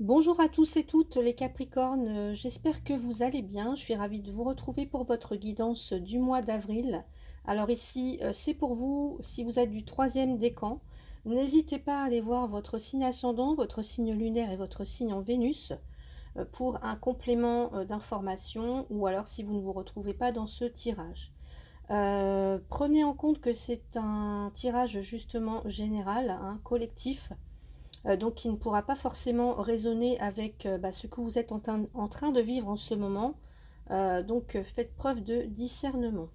Bonjour à tous et toutes les Capricornes, j'espère que vous allez bien. Je suis ravie de vous retrouver pour votre guidance du mois d'avril. Alors ici, c'est pour vous, si vous êtes du troisième décan. N'hésitez pas à aller voir votre signe ascendant, votre signe lunaire et votre signe en Vénus pour un complément d'information ou alors si vous ne vous retrouvez pas dans ce tirage. Prenez en compte que c'est un tirage justement général, hein, collectif. Donc qui ne pourra pas forcément résonner avec ce que vous êtes en train de vivre en ce moment. Donc faites preuve de discernement.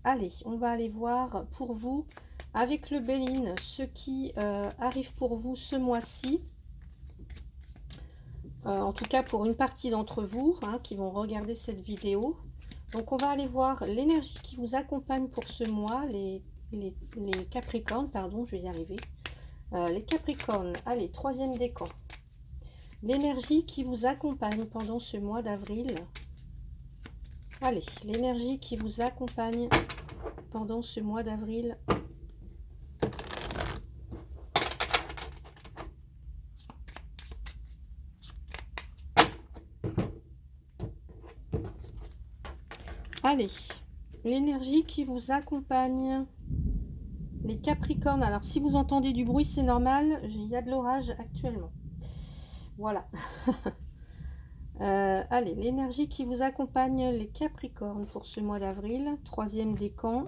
Allez, on va aller voir pour vous, avec le Béline, ce qui arrive pour vous ce mois-ci. En tout cas pour une partie d'entre vous hein, qui vont regarder cette vidéo. Donc on va aller voir l'énergie qui vous accompagne pour ce mois, les Capricornes, pardon, je vais y arriver. Les Capricornes, allez, troisième décan. L'énergie qui vous accompagne pendant ce mois d'avril. Allez, l'énergie qui vous accompagne pendant ce mois d'avril. Allez, l'énergie qui vous accompagne. Les Capricornes, alors si vous entendez du bruit, c'est normal, il y a de l'orage actuellement. Voilà. Allez, l'énergie qui vous accompagne, les Capricornes, pour ce mois d'avril, troisième décan.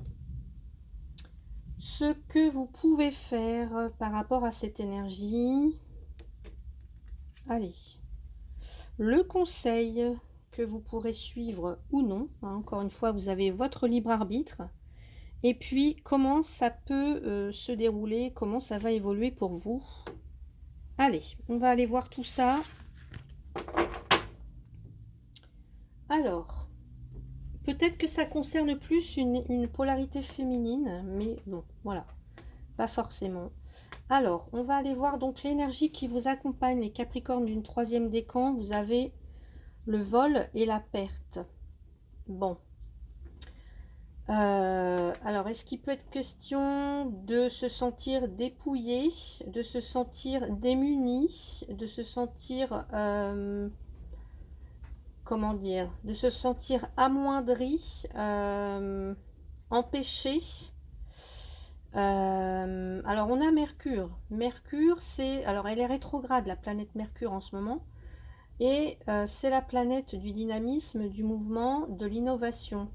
Ce que vous pouvez faire par rapport à cette énergie. Allez. Le conseil que vous pourrez suivre ou non, hein, encore une fois, vous avez votre libre arbitre. Et puis, comment ça peut se dérouler, comment ça va évoluer pour vous. Allez, on va aller voir tout ça. Alors, peut-être que ça concerne plus une polarité féminine, mais bon, voilà, pas forcément. Alors, on va aller voir donc l'énergie qui vous accompagne, les Capricornes d'une troisième décan. Vous avez le vol et la perte. Bon. Alors, est-ce qu'il peut être question de se sentir dépouillé, de se sentir démuni, de se sentir, comment dire, de se sentir amoindri, empêché. Alors, on a Mercure. Mercure, c'est, alors elle est rétrograde, la planète Mercure en ce moment, et c'est la planète du dynamisme, du mouvement, de l'innovation.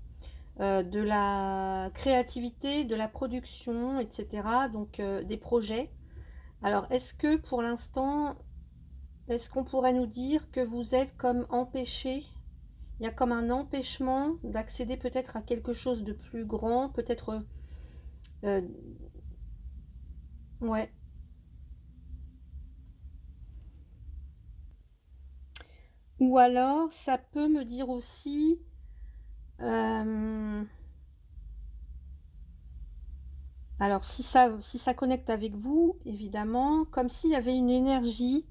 De la créativité, de la production, etc. Donc des projets. Alors est-ce que pour l'instant, est-ce qu'on pourrait nous dire que vous êtes comme empêché? Il y a comme un empêchement d'accéder peut-être à quelque chose de plus grand, peut-être... euh, ouais. Ou alors, ça peut me dire aussi... alors si ça connecte avec vous, évidemment, comme s'il y avait une énergie.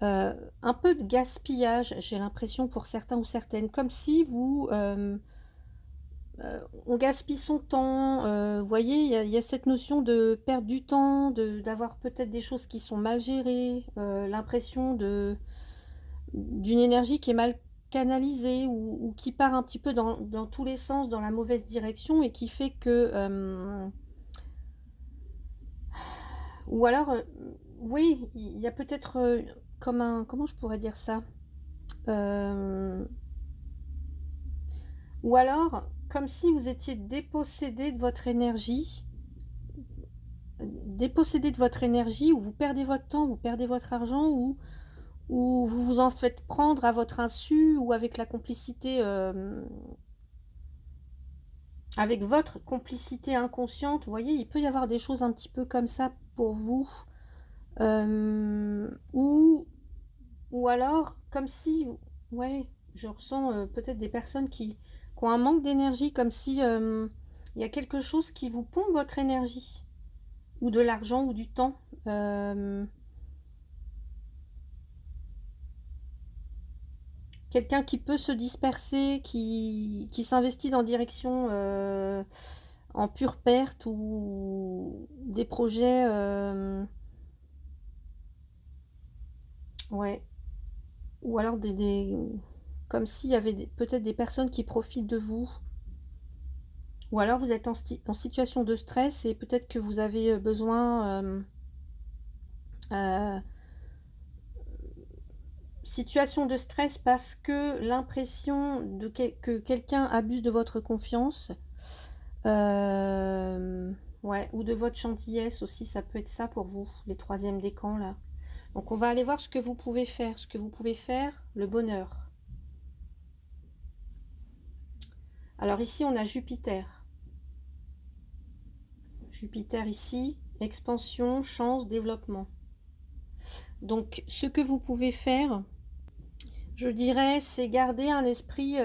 Un peu de gaspillage, j'ai l'impression pour certains ou certaines, comme si on gaspille son temps. Vous voyez, il y a cette notion de perdre du temps, d'avoir peut-être des choses qui sont mal gérées, l'impression d'une énergie qui est mal canalisée ou qui part un petit peu dans tous les sens, dans la mauvaise direction et qui fait que... ou alors, oui, il y a peut-être comme un... Comment je pourrais dire ça? Euh, Ou alors, comme si vous étiez dépossédé de votre énergie, où vous perdez votre temps, vous perdez votre argent, ou vous vous en faites prendre à votre insu, ou avec la complicité, avec votre complicité inconsciente. Vous voyez, il peut y avoir des choses un petit peu comme ça pour vous. Euh, ou, ou alors, comme si, ouais, je ressens peut-être des personnes qui ont un manque d'énergie, comme si il y a quelque chose qui vous pompe votre énergie, ou de l'argent, ou du temps. Euh, Quelqu'un qui peut se disperser, qui s'investit dans direction en pure perte, ou des projets. Ouais. ou alors comme s'il y avait peut-être des personnes qui profitent de vous. Ou alors vous êtes en situation de stress et peut-être que vous avez besoin, euh, situation de stress parce que l'impression que quelqu'un abuse de votre confiance, ouais, ou de votre gentillesse aussi, ça peut être ça pour vous, les troisièmes décans là. Donc on va aller voir ce que vous pouvez faire, le bonheur. Alors ici on a Jupiter. Jupiter ici, expansion, chance, développement. Donc ce que vous pouvez faire, je dirais, c'est garder un esprit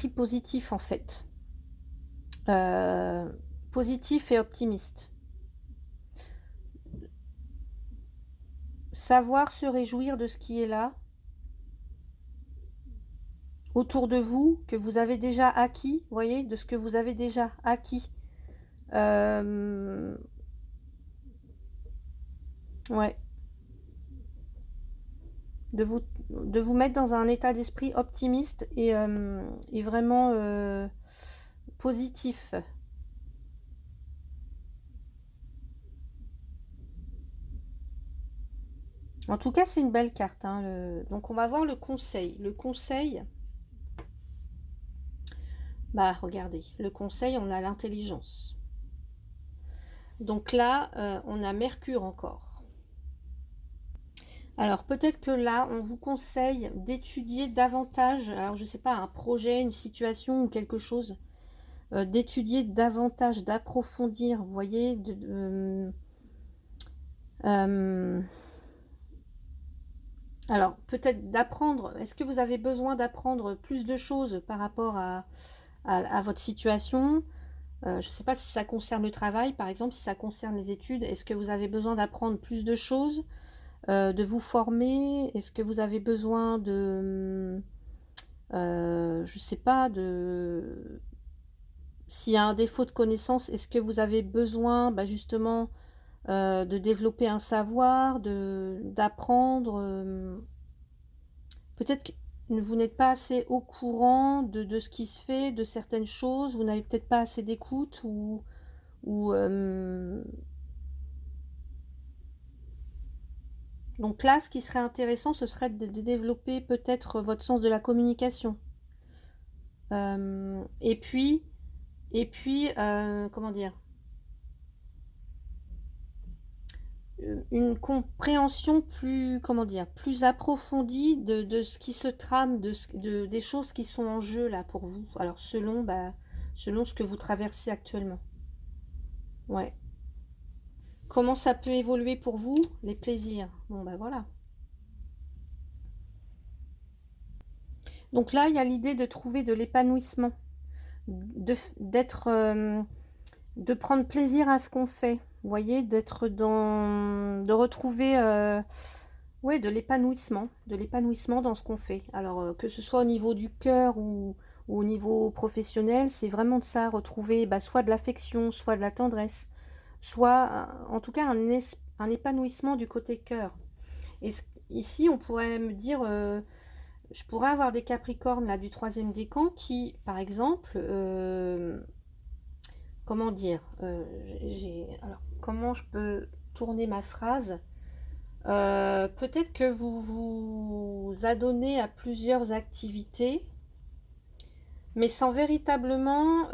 positif en fait. Euh, Positif et optimiste. Savoir se réjouir de ce qui est là, autour de vous, que vous avez déjà acquis, vous voyez, de ce que vous avez déjà acquis. Ouais, de vous, de vous mettre dans un état d'esprit optimiste et vraiment positif. En tout cas, c'est une belle carte, hein, donc on va voir le conseil. Le conseil, bah regardez, le conseil, on a l'intelligence. Donc là, on a Mercure encore. Alors peut-être que là, on vous conseille d'étudier davantage, alors je ne sais pas, un projet, une situation ou quelque chose, d'étudier davantage, d'approfondir, vous voyez, euh, alors peut-être d'apprendre, est-ce que vous avez besoin d'apprendre plus de choses par rapport à votre situation? Je ne sais pas si ça concerne le travail, par exemple, si ça concerne les études, est-ce que vous avez besoin d'apprendre plus de choses, de vous former? Est-ce que vous avez besoin je sais pas, s'il y a un défaut de connaissance, est-ce que vous avez besoin, bah, justement, de développer un savoir, d'apprendre, peut-être que vous n'êtes pas assez au courant de ce qui se fait, de certaines choses, vous n'avez peut-être pas assez d'écoute ou donc là, ce qui serait intéressant, ce serait de développer peut-être votre sens de la communication. Et puis, comment dire, une compréhension plus, comment dire, plus approfondie de ce qui se trame, des choses qui sont en jeu là pour vous. Alors selon ce que vous traversez actuellement. Ouais. Comment ça peut évoluer pour vous, les plaisirs? Bon bah voilà. Donc là, il y a l'idée de trouver de l'épanouissement, d'être, de prendre plaisir à ce qu'on fait. Vous voyez, de retrouver, ouais, de l'épanouissement dans ce qu'on fait. Alors que ce soit au niveau du cœur ou au niveau professionnel, c'est vraiment de ça, retrouver bah, soit de l'affection, soit de la tendresse, soit en tout cas un épanouissement du côté cœur. Et ici, on pourrait me dire, je pourrais avoir des Capricornes là du troisième décan qui, par exemple, comment dire, alors comment je peux tourner ma phrase? Peut-être que vous vous adonnez à plusieurs activités, mais sans véritablement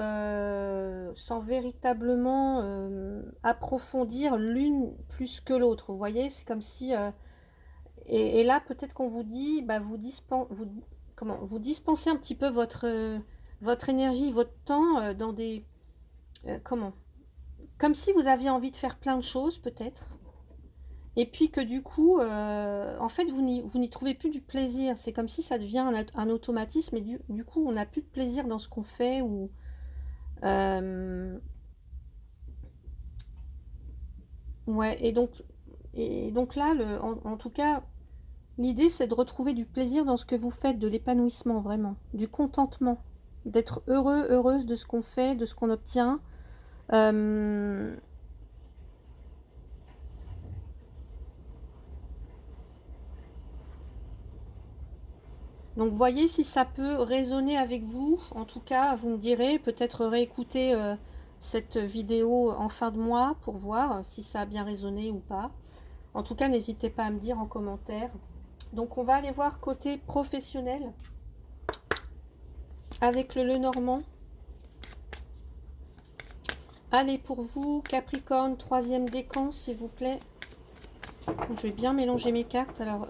approfondir l'une plus que l'autre. Vous voyez, c'est comme si et là peut-être qu'on vous dit, bah, vous dispensez un petit peu votre énergie, votre temps dans des comment? Comme si vous aviez envie de faire plein de choses peut-être. Et puis que du coup, en fait, vous n'y trouvez plus du plaisir. C'est comme si ça devient un automatisme et du coup, on n'a plus de plaisir dans ce qu'on fait. Euh, ouais, et donc là, en tout cas, l'idée, c'est de retrouver du plaisir dans ce que vous faites, de l'épanouissement vraiment, du contentement, d'être heureux, heureuse de ce qu'on fait, de ce qu'on obtient. Euh, Donc voyez si ça peut résonner avec vous. En tout cas, vous me direz, peut-être réécouter cette vidéo en fin de mois pour voir si ça a bien résonné ou pas. En tout cas, n'hésitez pas à me dire en commentaire. Donc on va aller voir côté professionnel avec le Lenormand. Allez, pour vous, Capricorne, troisième décan, s'il vous plaît. Je vais bien mélanger mes cartes. Alors,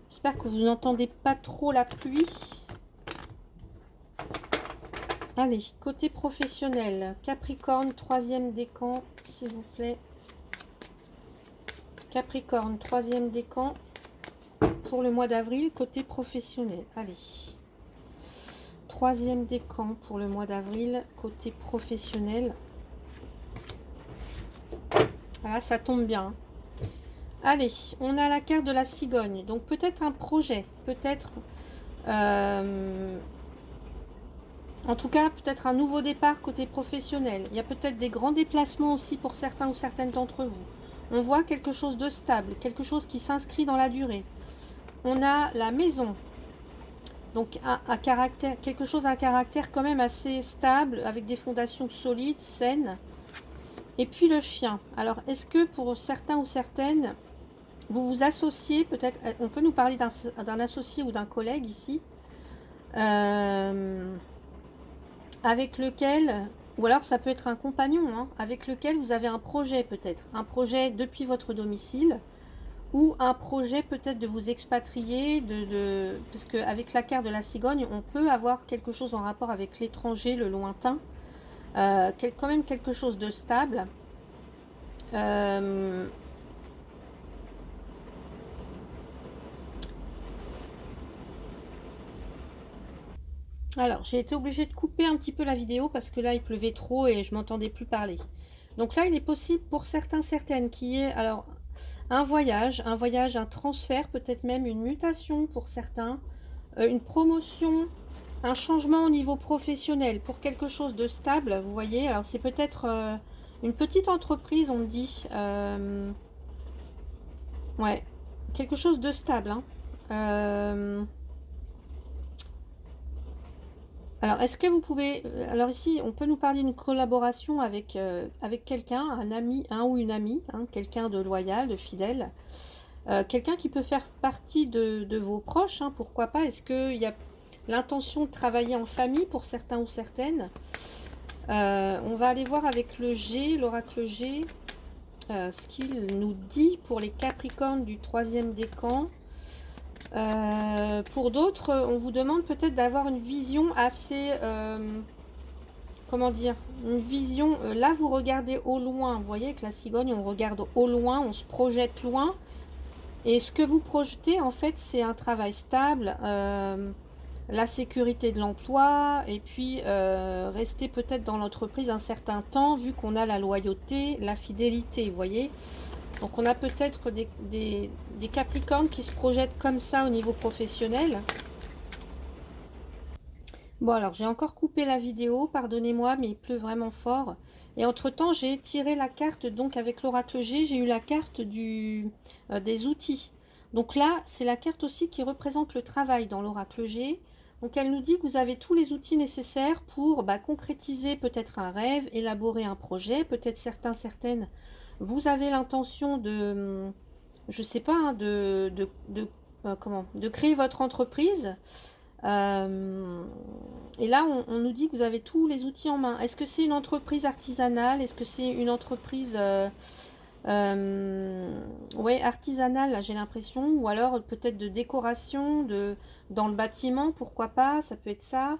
j'espère que vous n'entendez pas trop la pluie. Allez, côté professionnel, Capricorne, troisième décan, s'il vous plaît. Capricorne, troisième décan pour le mois d'avril, côté professionnel. Allez, troisième décan pour le mois d'avril, côté professionnel. Voilà, ça tombe bien. Allez, on a la carte de la cigogne. Donc peut-être un projet, peut-être... en tout cas, peut-être un nouveau départ côté professionnel. Il y a peut-être des grands déplacements aussi pour certains ou certaines d'entre vous. On voit quelque chose de stable, quelque chose qui s'inscrit dans la durée. On a la maison. Donc un caractère, quelque chose à un caractère quand même assez stable, avec des fondations solides, saines. Et puis le chien. Alors, est-ce que pour certains ou certaines, vous vous associez, peut-être, on peut nous parler d'un associé ou d'un collègue ici, avec lequel, ou alors ça peut être un compagnon, hein, avec lequel vous avez un projet peut-être, un projet depuis votre domicile, ou un projet peut-être de vous expatrier, parce qu'avec la carte de la cigogne, on peut avoir quelque chose en rapport avec l'étranger, le lointain, quand même quelque chose de stable. Alors, j'ai été obligée de couper un petit peu la vidéo parce que là, il pleuvait trop et je m'entendais plus parler. Donc là, il est possible pour certains, certaines qu'il y ait alors un voyage, un transfert, peut-être même une mutation pour certains, une promotion, un changement au niveau professionnel pour quelque chose de stable, vous voyez. Alors, c'est peut-être une petite entreprise, on me dit. Ouais, quelque chose de stable, hein. Alors, est-ce que vous pouvez... Alors ici, on peut nous parler d'une collaboration avec quelqu'un, un ami, un ou une amie, hein, quelqu'un de loyal, de fidèle, quelqu'un qui peut faire partie de vos proches, hein, pourquoi pas. Est-ce qu'il y a l'intention de travailler en famille pour certains ou certaines? On va aller voir avec le G, l'oracle G, ce qu'il nous dit pour les Capricornes du troisième décan. Pour d'autres, on vous demande peut-être d'avoir une vision assez, comment dire, une vision, là vous regardez au loin, vous voyez que la cigogne, on regarde au loin, on se projette loin, et ce que vous projetez en fait c'est un travail stable, la sécurité de l'emploi, et puis rester peut-être dans l'entreprise un certain temps, vu qu'on a la loyauté, la fidélité, vous voyez. Donc on a peut-être des Capricornes qui se projettent comme ça au niveau professionnel. Bon, alors j'ai encore coupé la vidéo, pardonnez-moi, mais il pleut vraiment fort. Et entre-temps, j'ai tiré la carte, donc avec l'oracle G, j'ai eu la carte des outils. Donc là, c'est la carte aussi qui représente le travail dans l'oracle G. Donc elle nous dit que vous avez tous les outils nécessaires pour concrétiser peut-être un rêve, élaborer un projet, peut-être certains, certaines. Vous avez l'intention de, je sais pas, hein, de créer votre entreprise. Et là, on nous dit que vous avez tous les outils en main. Est-ce que c'est une entreprise artisanale? Est-ce que c'est une entreprise ouais, artisanale, là, j'ai l'impression. Ou alors peut-être de décoration, dans le bâtiment, pourquoi pas? Ça peut être ça.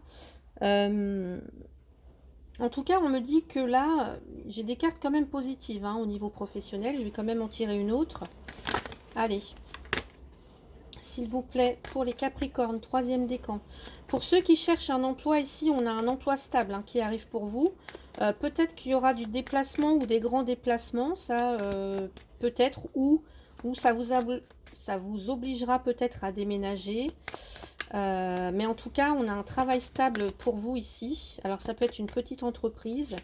En tout cas, on me dit que là, j'ai des cartes quand même positives hein, au niveau professionnel. Je vais quand même en tirer une autre. Allez. S'il vous plaît, pour les Capricornes, troisième décan. Pour ceux qui cherchent un emploi, ici, on a un emploi stable hein, qui arrive pour vous. Peut-être qu'il y aura du déplacement ou des grands déplacements, ça peut-être, ou ça vous obligera peut-être à déménager. Mais en tout cas, on a un travail stable pour vous ici. Alors, ça peut être une petite entreprise.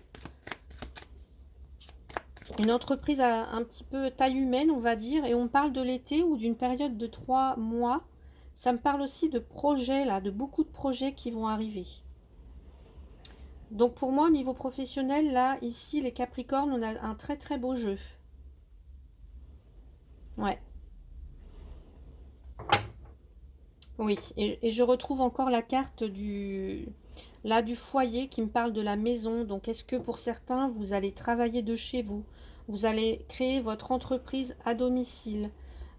Une entreprise à un petit peu taille humaine, on va dire. Et on parle de l'été ou d'une période de 3 mois Ça me parle aussi de projets, là, de beaucoup de projets qui vont arriver. Donc pour moi, au niveau professionnel, là, ici, les Capricornes, on a un très très beau jeu. Ouais, oui. Et je retrouve encore la carte là, du foyer qui me parle de la maison. Donc est-ce que pour certains, vous allez travailler de chez vous? Vous allez créer votre entreprise à domicile?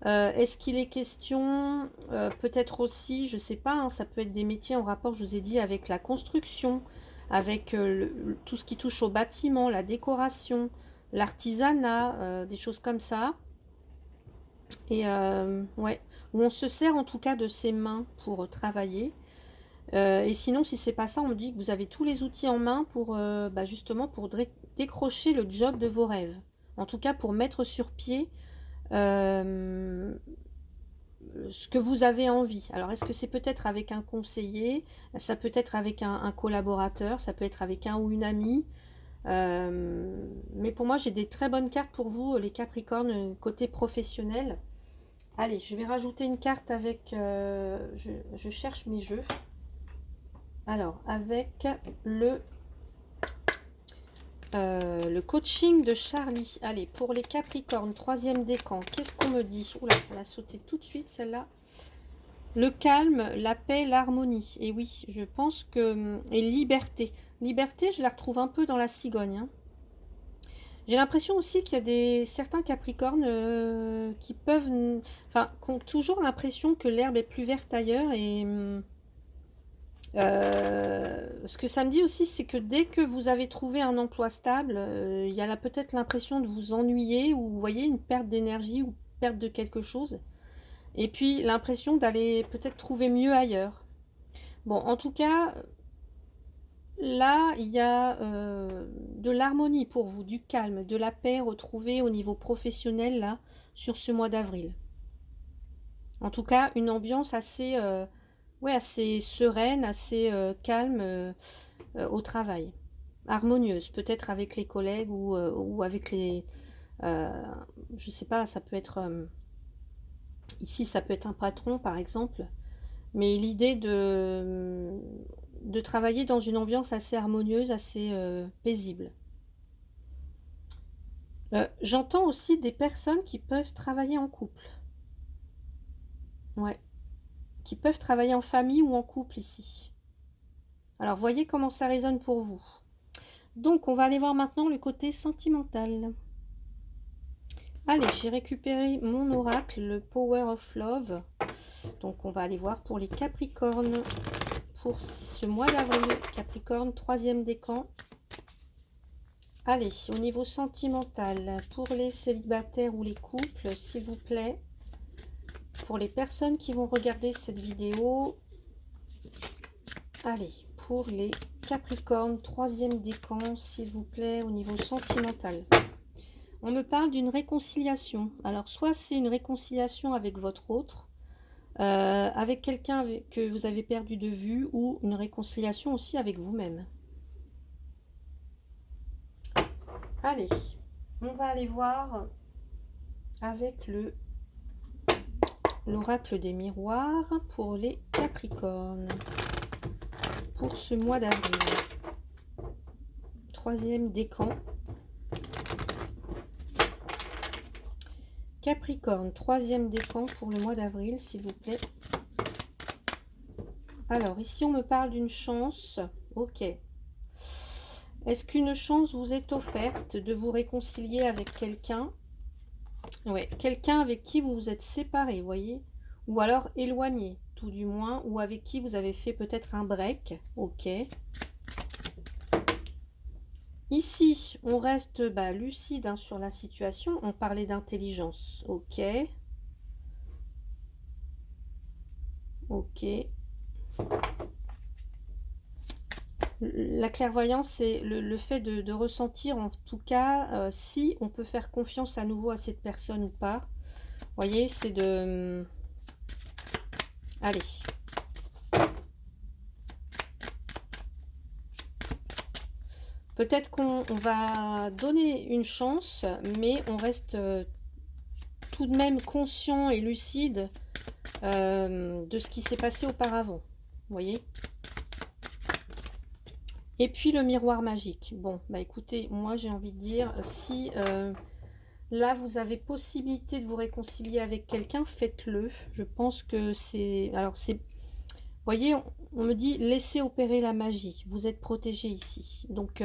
Est-ce qu'il est question, peut-être aussi, je sais pas, hein, ça peut être des métiers en rapport, je vous ai dit, avec la construction, avec tout ce qui touche au bâtiment, la décoration, l'artisanat, des choses comme ça. Et ouais, où on se sert en tout cas de ses mains pour travailler. Et sinon, si c'est pas ça, on me dit que vous avez tous les outils en main pour bah, justement pour décrocher le job de vos rêves. En tout cas, pour mettre sur pied euh, ce que vous avez envie. Alors, est-ce que c'est peut-être avec un conseiller? Ça peut être avec un collaborateur, ça peut être avec un ou une amie. Mais pour moi, j'ai des très bonnes cartes pour vous, les Capricornes, côté professionnel. Allez, je vais rajouter une carte avec... je cherche mes jeux. Alors, avec le coaching de Charlie. Allez, pour les Capricornes, troisième décan, qu'est-ce qu'on me dit? Oula, elle a sauté tout de suite, celle-là. Le calme, la paix, l'harmonie. Et oui, je pense que... Et liberté. Liberté, je la retrouve un peu dans la cigogne. Hein. J'ai l'impression aussi qu'il y a certains Capricornes qui peuvent... Enfin, qui ont toujours l'impression que l'herbe est plus verte ailleurs. Et ce que ça me dit aussi, c'est que dès que vous avez trouvé un emploi stable, il y a peut-être l'impression de vous ennuyer ou vous voyez une perte d'énergie ou perte de quelque chose. Et puis l'impression d'aller peut-être trouver mieux ailleurs. Bon, en tout cas, là, il y a de l'harmonie pour vous, du calme, de la paix retrouvée au niveau professionnel, là, sur ce mois d'avril. En tout cas, une ambiance assez, ouais, assez sereine, assez calme au travail. Harmonieuse, peut-être avec les collègues ou avec les... euh, je sais pas, ça peut être... ici, ça peut être un patron, par exemple. Mais l'idée de travailler dans une ambiance assez harmonieuse, assez paisible. J'entends aussi des personnes qui peuvent travailler en couple. Ouais. Qui peuvent travailler en famille ou en couple ici. Alors, voyez comment ça résonne pour vous. Donc, on va aller voir maintenant le côté sentimental. Allez, j'ai récupéré mon oracle, le Power of Love. Donc, on va aller voir pour les Capricornes. Pour ce mois d'avril, Capricorne, troisième décan. Allez, au niveau sentimental, pour les célibataires ou les couples, s'il vous plaît. Pour les personnes qui vont regarder cette vidéo. Allez, pour les Capricornes, troisième décan, s'il vous plaît, au niveau sentimental. On me parle d'une réconciliation. Alors, soit c'est une réconciliation avec votre autre, avec quelqu'un que vous avez perdu de vue, ou une réconciliation aussi avec vous-même. Allez, on va aller voir avec l'oracle des miroirs pour les Capricornes. Pour ce mois d'avril. Troisième décan. Capricorne, troisième décan pour le mois d'avril, s'il vous plaît. Alors, ici, on me parle d'une chance. Ok. Est-ce qu'une chance vous est offerte de vous réconcilier avec quelqu'un? Ouais, quelqu'un avec qui vous vous êtes séparé, voyez? Ou alors éloigné, tout du moins, ou avec qui vous avez fait peut-être un break. Ok. Ici, on reste lucide hein, sur la situation. On parlait d'intelligence. Ok. Ok. La clairvoyance, c'est le fait de ressentir, en tout cas, si on peut faire confiance à nouveau à cette personne ou pas. Vous voyez, c'est de... Allez. Peut-être qu'on va donner une chance, mais on reste tout de même conscient et lucide de ce qui s'est passé auparavant. Vous voyez? Et puis le miroir magique. Bon, bah écoutez, moi j'ai envie de dire, si là vous avez possibilité de vous réconcilier avec quelqu'un, faites-le. Je pense que c'est... Alors c'est... Vous voyez, on me dit laissez opérer la magie. Vous êtes protégé ici. Donc,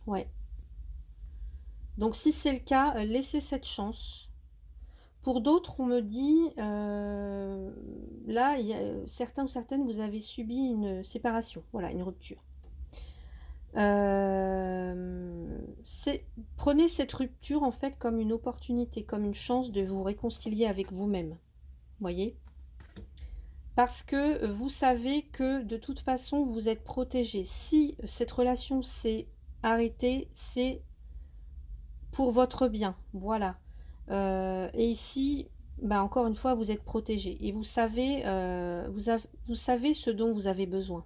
ouais. Donc si c'est le cas, laissez cette chance. Pour d'autres, on me dit, là, certains ou certaines, vous avez subi une séparation, voilà, une rupture. Prenez cette rupture en fait comme une opportunité, comme une chance de vous réconcilier avec vous-même, voyez? Parce que vous savez que de toute façon, vous êtes protégé. Si cette relation s'est arrêtée, c'est pour votre bien, voilà. Et ici, bah, encore une fois, vous êtes protégé et vous savez, vous savez ce dont vous avez besoin.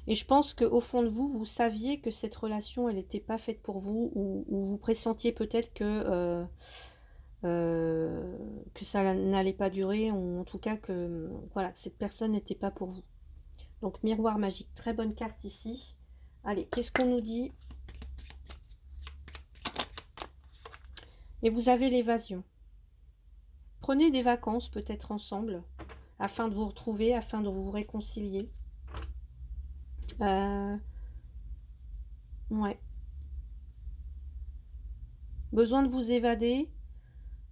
Et je pense qu'au fond de vous, vous saviez que cette relation, elle n'était pas faite pour vous, ou vous pressentiez peut-être que ça n'allait pas durer, ou en tout cas que voilà, cette personne n'était pas pour vous. Donc miroir magique, très bonne carte ici. Allez, qu'est-ce qu'on nous dit? Et vous avez l'évasion. Prenez des vacances peut-être ensemble, afin de vous retrouver, afin de vous réconcilier. Ouais. Besoin de vous évader,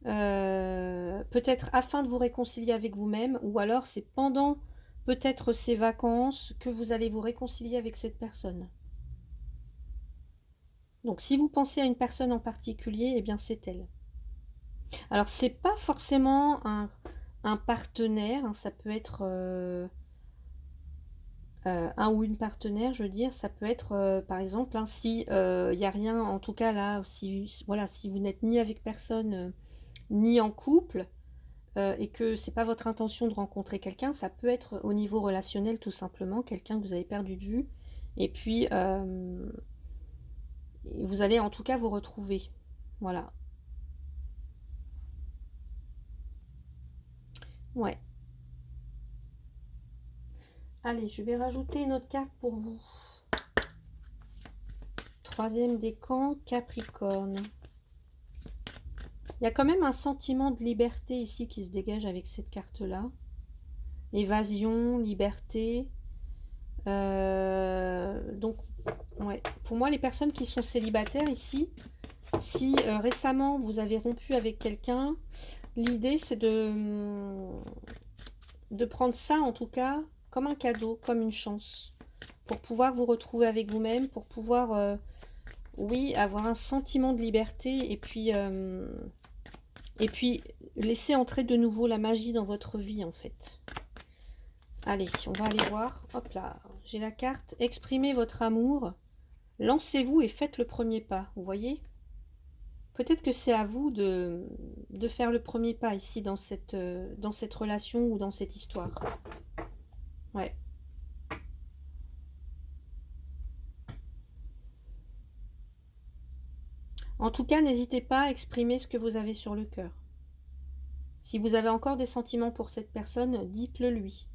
peut-être afin de vous réconcilier avec vous-même, ou alors c'est pendant peut-être ces vacances que vous allez vous réconcilier avec cette personne. Donc si vous pensez à une personne en particulier, eh bien c'est elle. Alors c'est pas forcément un partenaire, hein, ça peut être un ou une partenaire, je veux dire, ça peut être par exemple, hein, si il n'y a rien, en tout cas là, si, voilà, si vous n'êtes ni avec personne, ni en couple, et que c'est pas votre intention de rencontrer quelqu'un, ça peut être au niveau relationnel tout simplement, quelqu'un que vous avez perdu de vue, et puis vous allez en tout cas vous retrouver. Voilà. Ouais. Allez, je vais rajouter une autre carte pour vous. Troisième décan, Capricorne. Il y a quand même un sentiment de liberté ici qui se dégage avec cette carte-là. Évasion, liberté. Donc, ouais. Pour moi, les personnes qui sont célibataires ici, si récemment vous avez rompu avec quelqu'un, l'idée c'est de prendre ça en tout cas comme un cadeau, comme une chance, pour pouvoir vous retrouver avec vous-même, pour pouvoir, oui, avoir un sentiment de liberté et puis laisser entrer de nouveau la magie dans votre vie en fait. Allez, on va aller voir. Hop là, j'ai la carte. Exprimez votre amour. Lancez-vous et faites le premier pas. Vous voyez? Peut-être que c'est à vous de faire le premier pas ici dans cette relation ou dans cette histoire. Ouais. En tout cas, n'hésitez pas à exprimer ce que vous avez sur le cœur. Si vous avez encore des sentiments pour cette personne, dites-le lui.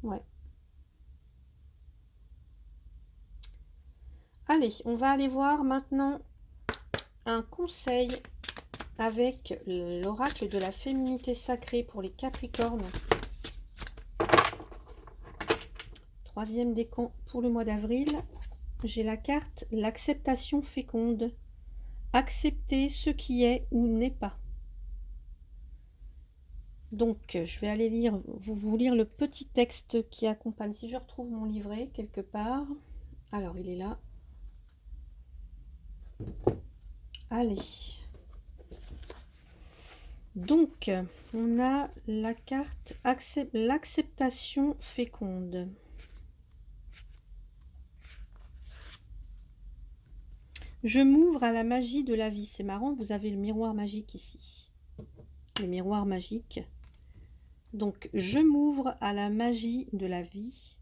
Ouais. Allez, on va aller voir maintenant un conseil avec l'oracle de la féminité sacrée pour les Capricornes. Troisième décan pour le mois d'avril. J'ai la carte l'acceptation féconde. Accepter ce qui est ou n'est pas. Donc, je vais aller lire, vous lire le petit texte qui accompagne. Si je retrouve mon livret quelque part. Alors, il est là. Allez. Donc, on a la carte l'acceptation féconde. Je m'ouvre à la magie de la vie. C'est marrant, vous avez le miroir magique ici. Le miroir magique. Donc, je m'ouvre à la magie de la vie,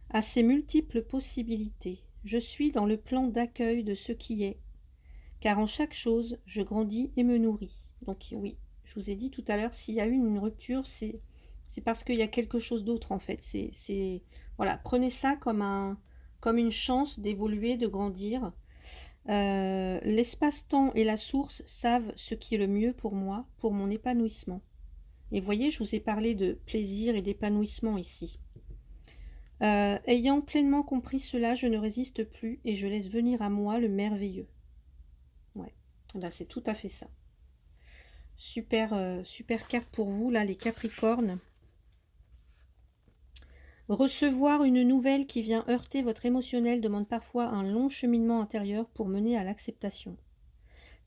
à ses multiples possibilités. Je suis dans le plan d'accueil de ce qui est, car en chaque chose, je grandis et me nourris. Donc oui, je vous ai dit tout à l'heure, s'il y a eu une rupture, c'est parce qu'il y a quelque chose d'autre en fait. Voilà, prenez ça comme une chance d'évoluer, de grandir. L'espace-temps et la source savent ce qui est le mieux pour moi, pour mon épanouissement. Et vous voyez, je vous ai parlé de plaisir et d'épanouissement ici. Ayant pleinement compris cela, je ne résiste plus et je laisse venir à moi le merveilleux. Ouais, ben, c'est tout à fait ça. Super, super carte pour vous, là, les Capricornes. Recevoir une nouvelle qui vient heurter votre émotionnel demande parfois un long cheminement intérieur pour mener à l'acceptation.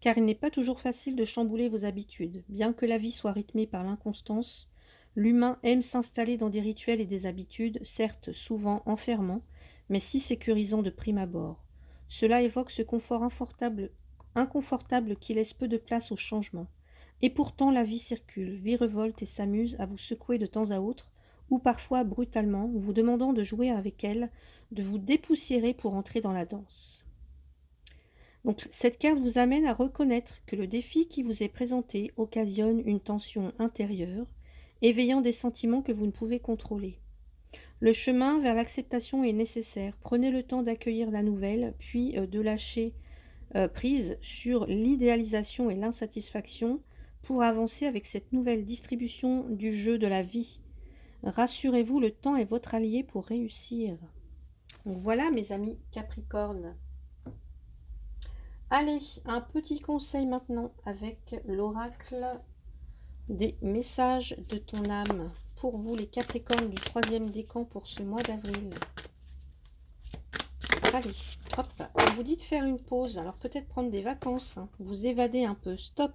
Car il n'est pas toujours facile de chambouler vos habitudes. Bien que la vie soit rythmée par l'inconstance, l'humain aime s'installer dans des rituels et des habitudes, certes souvent enfermants, mais si sécurisants de prime abord. Cela évoque ce confort inconfortable qui laisse peu de place au changement. Et pourtant la vie circule, virevolte et s'amuse à vous secouer de temps à autre, ou parfois brutalement, vous demandant de jouer avec elle, de vous dépoussiérer pour entrer dans la danse. Donc cette carte vous amène à reconnaître que le défi qui vous est présenté occasionne une tension intérieure, éveillant des sentiments que vous ne pouvez contrôler. Le chemin vers l'acceptation est nécessaire. Prenez le temps d'accueillir la nouvelle, puis de lâcher prise sur l'idéalisation et l'insatisfaction pour avancer avec cette nouvelle distribution du jeu de la vie. Rassurez-vous, le temps est votre allié pour réussir. Donc voilà mes amis Capricorne. Allez, un petit conseil maintenant avec l'oracle des messages de ton âme pour vous les Capricornes du 3e décan pour ce mois d'avril. Allez, hop, on vous dit de faire une pause, alors peut-être prendre des vacances, hein, vous évader un peu, stop,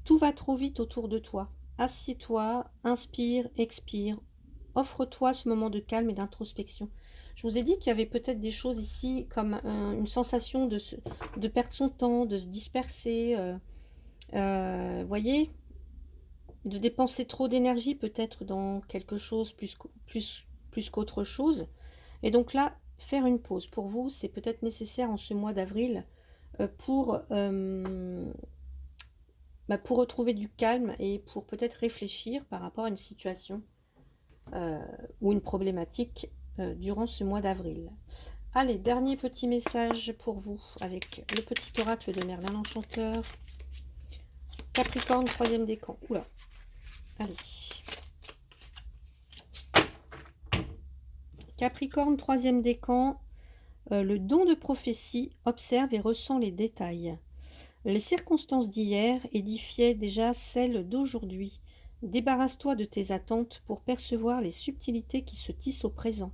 tout va trop vite autour de toi. Assieds-toi, inspire, expire, offre-toi ce moment de calme et d'introspection. Je vous ai dit qu'il y avait peut-être des choses ici comme une sensation de perdre son temps, de se disperser, voyez, de dépenser trop d'énergie peut-être dans quelque chose plus qu'autre chose. Et donc là, faire une pause pour vous, c'est peut-être nécessaire en ce mois d'avril pour retrouver du calme et pour peut-être réfléchir par rapport à une situation ou une problématique durant ce mois d'avril. Allez, dernier petit message pour vous avec le petit oracle de Merlin l'Enchanteur. Capricorne, 3e décan. Oula. Allez. Capricorne, 3e décan. Le don de prophétie observe et ressent les détails. Les circonstances d'hier édifiaient déjà celles d'aujourd'hui. Débarrasse-toi de tes attentes pour percevoir les subtilités qui se tissent au présent.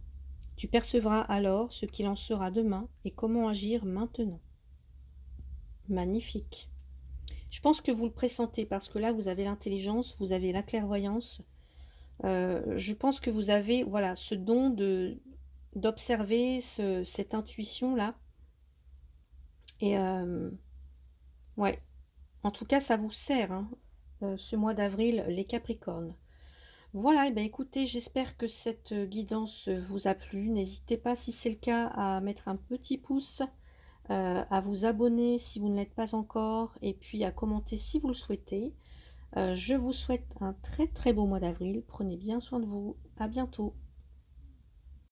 Tu percevras alors ce qu'il en sera demain et comment agir maintenant. Magnifique. Je pense que vous le pressentez parce que là, vous avez l'intelligence, vous avez la clairvoyance. Je pense que vous avez voilà, ce don d'observer cette intuition-là. Et ouais, en tout cas, ça vous sert, hein, ce mois d'avril, les Capricornes. Voilà, et bien écoutez, j'espère que cette guidance vous a plu. N'hésitez pas, si c'est le cas, à mettre un petit pouce, à vous abonner si vous ne l'êtes pas encore, et puis à commenter si vous le souhaitez. Je vous souhaite un très très beau mois d'avril. Prenez bien soin de vous. À bientôt.